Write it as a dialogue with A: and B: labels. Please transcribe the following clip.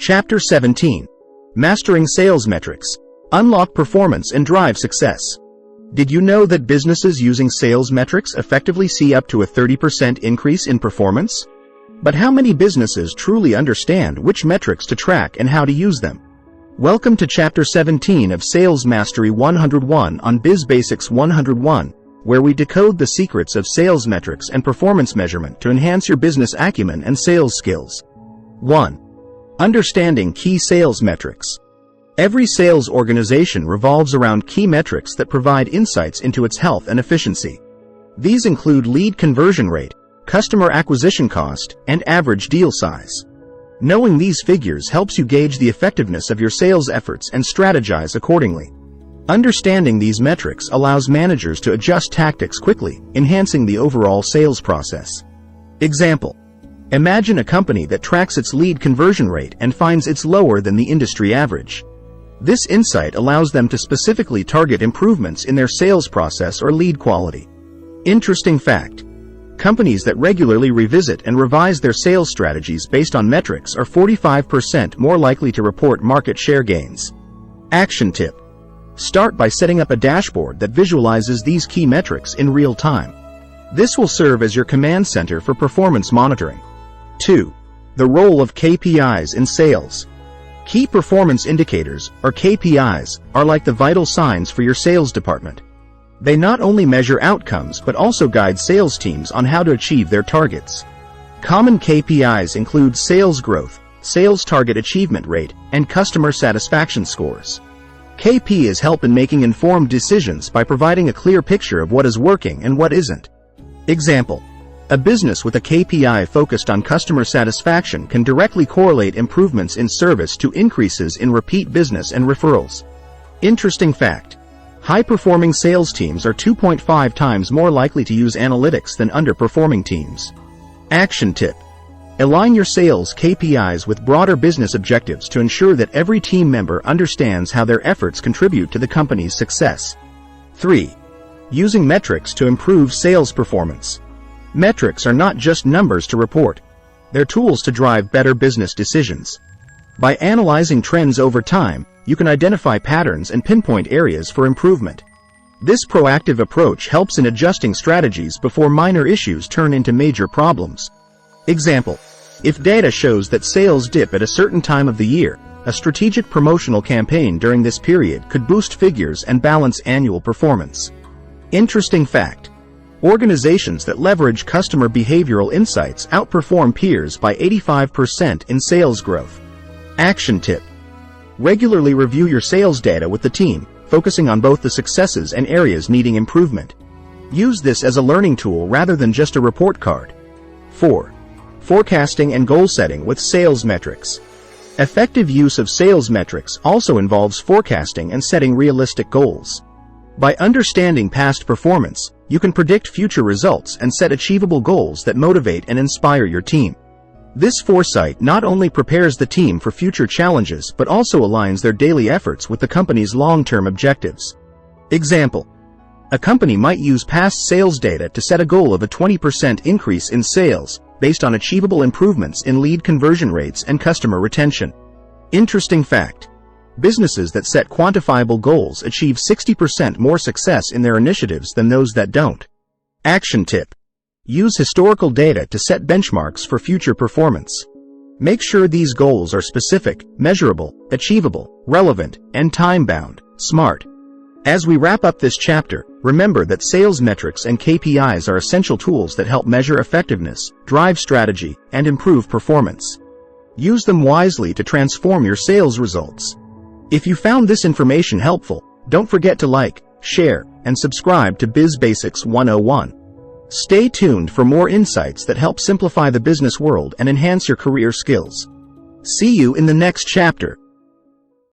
A: Chapter 17. Mastering Sales Metrics. Unlock performance and drive success. Did you know that businesses using sales metrics effectively see up to a 30% increase in performance? But how many businesses truly understand which metrics to track and how to use them? Welcome to Chapter 17 of Sales Mastery 101 on Biz Basics 101, where we decode the secrets of sales metrics and performance measurement to enhance your business acumen and sales skills. 1. Understanding key sales metrics. Every sales organization revolves around key metrics that provide insights into its health and efficiency. These include lead conversion rate, customer acquisition cost, and average deal size. Knowing these figures helps you gauge the effectiveness of your sales efforts and strategize accordingly. Understanding these metrics allows managers to adjust tactics quickly, enhancing the overall sales process. Example: imagine a company that tracks its lead conversion rate and finds it's lower than the industry average. This insight allows them to specifically target improvements in their sales process or lead quality. Interesting fact: companies that regularly revisit and revise their sales strategies based on metrics are 45% more likely to report market share gains. Action tip: start by setting up a dashboard that visualizes these key metrics in real time. This will serve as your command center for performance monitoring. 2. The role of KPIs in sales. Key performance indicators, or KPIs, are like the vital signs for your sales department. They not only measure outcomes but also guide sales teams on how to achieve their targets. Common KPIs include sales growth, sales target achievement rate, and customer satisfaction scores. KPIs help in making informed decisions by providing a clear picture of what is working and what isn't. Example: a business with a KPI focused on customer satisfaction can directly correlate improvements in service to increases in repeat business and referrals. Interesting fact: high-performing sales teams are 2.5 times more likely to use analytics than underperforming teams. Action tip: align your sales KPIs with broader business objectives to ensure that every team member understands how their efforts contribute to the company's success. 3. Using metrics to improve sales performance. Metrics are not just numbers to report. They're tools to drive better business decisions. By analyzing trends over time, you can identify patterns and pinpoint areas for improvement. This proactive approach helps in adjusting strategies before minor issues turn into major problems. Example: if data shows that sales dip at a certain time of the year, a strategic promotional campaign during this period could boost figures and balance annual performance. Interesting fact: organizations that leverage customer behavioral insights outperform peers by 85% in sales growth. Action tip: regularly review your sales data with the team, focusing on both the successes and areas needing improvement. Use this as a learning tool rather than just a report card. 4. Forecasting and goal setting with sales metrics. Effective use of sales metrics also involves forecasting and setting realistic goals. By understanding past performance, you can predict future results and set achievable goals that motivate and inspire your team. This foresight not only prepares the team for future challenges but also aligns their daily efforts with the company's long-term objectives. Example: a company might use past sales data to set a goal of a 20% increase in sales based on achievable improvements in lead conversion rates and customer retention. Interesting fact: businesses that set quantifiable goals achieve 60% more success in their initiatives than those that don't. Action tip: use historical data to set benchmarks for future performance. Make sure these goals are specific, measurable, achievable, relevant, and time-bound. Smart. As we wrap up this chapter, remember that sales metrics and KPIs are essential tools that help measure effectiveness, drive strategy, and improve performance. Use them wisely to transform your sales results. If you found this information helpful, don't forget to like, share, and subscribe to Biz Basics 101. Stay tuned for more insights that help simplify the business world and enhance your career skills. See you in the next chapter.